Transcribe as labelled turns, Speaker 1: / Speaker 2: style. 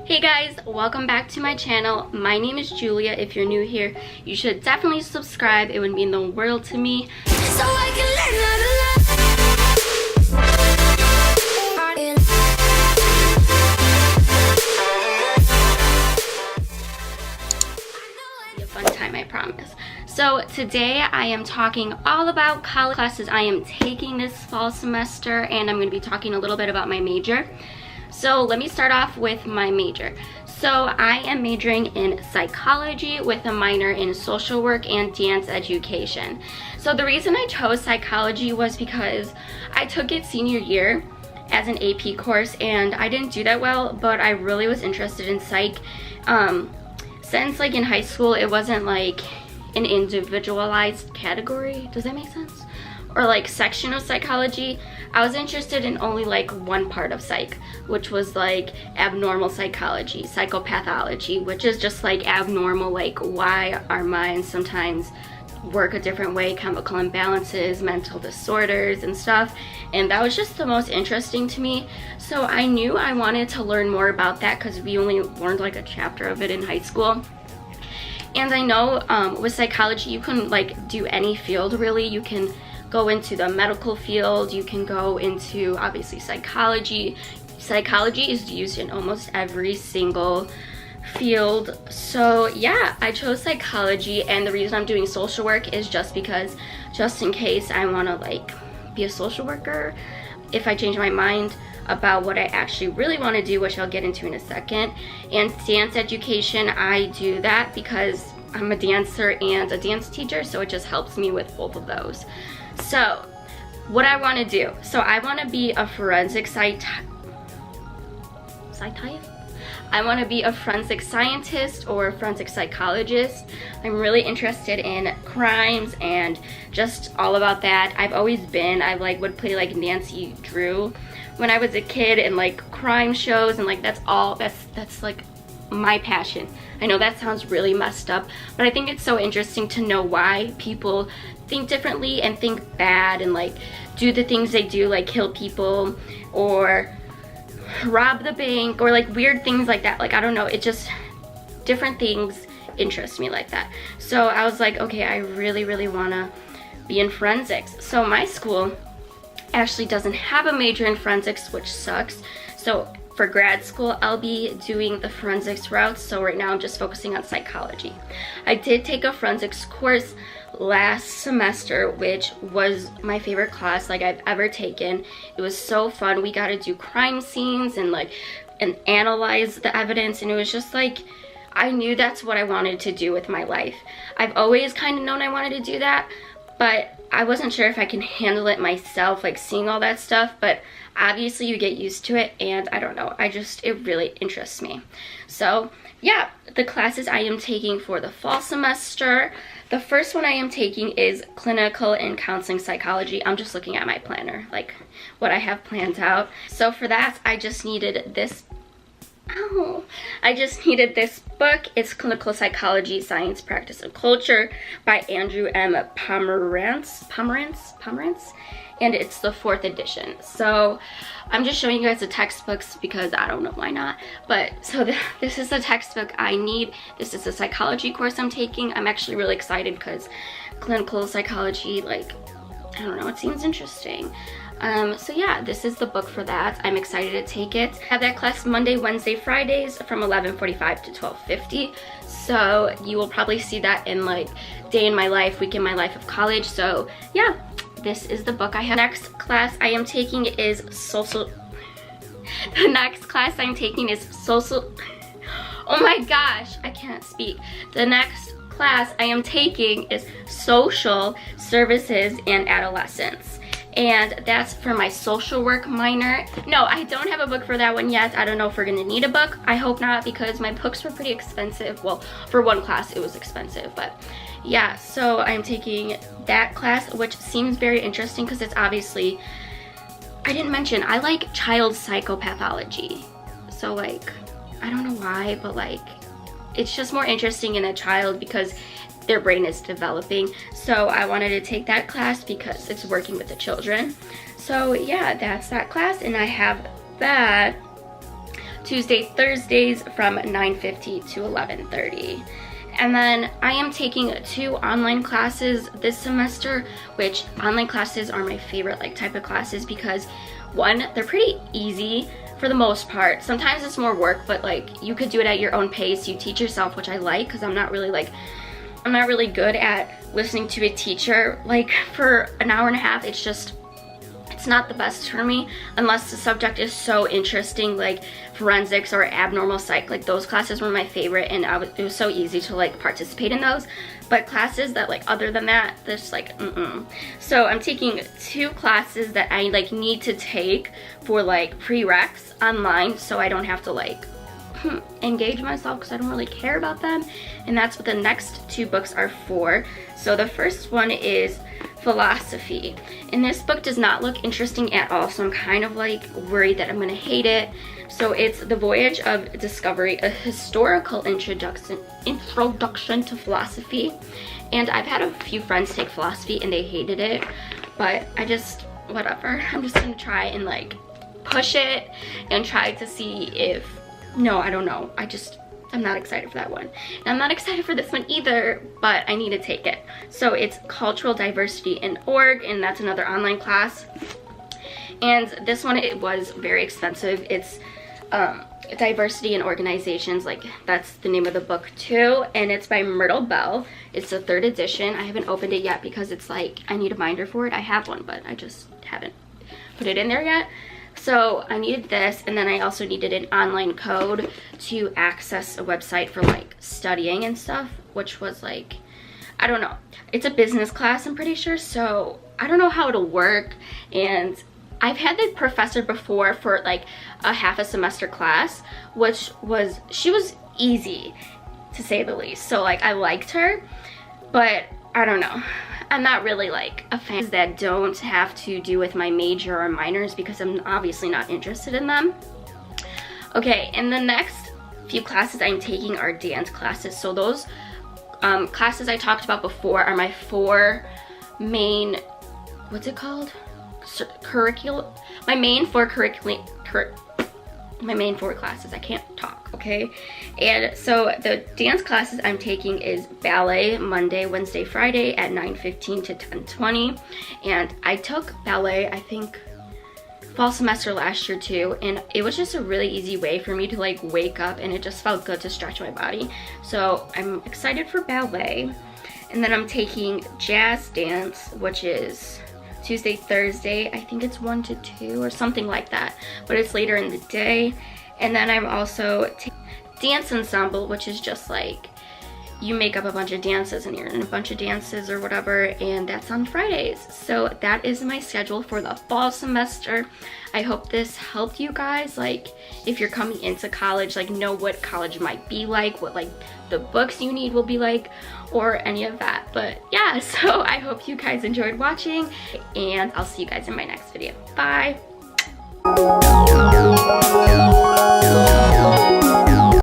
Speaker 1: Hey guys, welcome back to my channel. My name is Julia. If you're new here, you should definitely subscribe. It would mean the world to me. So I can learn how to Be a fun time, I promise. So today I am talking all about college classes I am taking this fall semester, and I'm going to be talking a little bit about my major. So let me start off with my major. So I am majoring in psychology with a minor in social work and dance education. So the reason I chose psychology was because I took it senior year as an AP course and I didn't do that well, but I really was interested in psych. Since like in high school, it wasn't like an individualized category. Does that make sense? Or like section of psychology. I was interested in only like one part of psych, which was like abnormal psychology, psychopathology, which is just like abnormal, like why our minds sometimes work a different way, chemical imbalances, mental disorders and stuff. And that was just the most interesting to me. So I knew I wanted to learn more about that because we only learned like a chapter of it in high school. And I know with psychology, you can like do any field really. You can go into the medical field, you can go into obviously psychology. Psychology is used in almost every single field. So yeah, I chose psychology, and the reason I'm doing social work is just because, just in case I want to like be a social worker, if I change my mind about what I actually really want to do, which I'll get into in a second. And dance education, I do that because I'm a dancer and a dance teacher, so it just helps me with both of those. So what I want to do, so I want to be a forensic I want to be a forensic scientist or a forensic psychologist. I'm really interested in crimes and just all about that. I've always been, I like would play like Nancy Drew when I was a kid and like crime shows, and like that's like my passion. I know that sounds really messed up, but I think it's so interesting to know why people think differently and think bad and like do the things they do, like kill people or rob the bank or like weird things like that. Like I don't know, it just, different things interest me like that. So I was like, okay, I really want to be in forensics. So my school actually doesn't have a major in forensics, which sucks. So for grad school, I'll be doing the forensics route. So right now I'm just focusing on psychology. I did take a forensics course last semester, which was my favorite class like I've ever taken. It was so fun. We got to do crime scenes and analyze the evidence, and it was just like, I knew that's what I wanted to do with my life. I've always kind of known I wanted to do that, but I wasn't sure if I can handle it myself, like seeing all that stuff. But obviously you get used to it, and I don't know, it really interests me. So yeah, the classes I am taking for the fall semester, the first one I am taking is clinical and counseling psychology. I'm just looking at my planner, like what I have planned out. So for that, I just needed this book. It's Clinical Psychology, Science, Practice, and Culture by Andrew M. Pomerantz, and it's the 4th edition. So I'm just showing you guys the textbooks because I don't know why not. But so this is the textbook I need. This is a psychology course I'm taking. I'm actually really excited because clinical psychology, like, I don't know, it seems interesting. So yeah, this is the book for that. I'm excited to take it. I have that class Monday, Wednesday, Fridays from 11:45 to 12:50. So you will probably see that in like day in my life, week in my life of college. So yeah, this is the book I have. Next class I am taking is social. The next class I'm taking is social. Oh my gosh, I can't speak. The next class I am taking is social services and adolescence. And that's for my social work minor. No, I don't have a book for that one yet. I don't know if we're gonna need a book. I hope not, because my books were pretty expensive. Well, for one class it was expensive, but yeah, so I'm taking that class, which seems very interesting because it's obviously, I didn't mention, I like child psychopathology. So like, I don't know why, but like, it's just more interesting in a child because their brain is developing. So I wanted to take that class because it's working with the children. So yeah, that's that class, and I have that Tuesday, Thursdays from 9:50 to 11:30. And then I am taking 2 online classes this semester, which online classes are my favorite like type of classes because one, they're pretty easy for the most part. Sometimes it's more work, but like you could do it at your own pace. You teach yourself, which I like because I'm not really good at listening to a teacher like for an hour and a half. It's not the best for me unless the subject is so interesting, like forensics or abnormal psych. Like those classes were my favorite, and it was so easy to like participate in those. But classes that like other than that, there's like So I'm taking 2 classes that I like need to take for like prereqs online, so I don't have to like engage myself because I don't really care about them. And that's what the next 2 books are for. So the first one is philosophy, and this book does not look interesting at all, so I'm kind of like worried that I'm gonna hate it. So it's The Voyage of Discovery, a historical introduction to philosophy. And I've had a few friends take philosophy and they hated it, but whatever, I'm just gonna try and like push it and try to see if, no, I don't know, I'm not excited for that one. And I'm not excited for this one either, but I need to take it. So it's Cultural Diversity in Org, and that's another online class. And this one, it was very expensive. It's Diversity in Organizations, like that's the name of the book too, and it's by Myrtle Bell. It's the 3rd edition. I haven't opened it yet because it's like I need a binder for it. I have one, but I just haven't put it in there yet. So I needed this, and then I also needed an online code to access a website for like studying and stuff, which was like, I don't know. It's a business class, I'm pretty sure, so I don't know how it'll work. And I've had the professor before for like a half a semester class, she was easy to say the least. So like I liked her, but I don't know. I'm not really like a fan that don't have to do with my major or minors because I'm obviously not interested in them. Okay, and the next few classes I'm taking are dance classes. So those classes I talked about before are my 4 main, what's it called? Curriculum. My main 4 classes. I can't talk, okay? And so the dance classes I'm taking is ballet Monday, Wednesday, Friday at 9:15 to 10:20. And I took ballet, I think, fall semester last year too, and it was just a really easy way for me to like wake up, and it just felt good to stretch my body. So I'm excited for ballet. And then I'm taking jazz dance, which is Tuesday, Thursday, I think it's 1 to 2 or something like that, but it's later in the day. And then I'm also taking dance ensemble, which is just like you make up a bunch of dances and you're in a bunch of dances or whatever, and that's on Fridays. So that is my schedule for the fall semester. I hope this helped you guys, like if you're coming into college, like know what college might be like, what like the books you need will be like, or any of that. But yeah, so I hope you guys enjoyed watching, and I'll see you guys in my next video. Bye.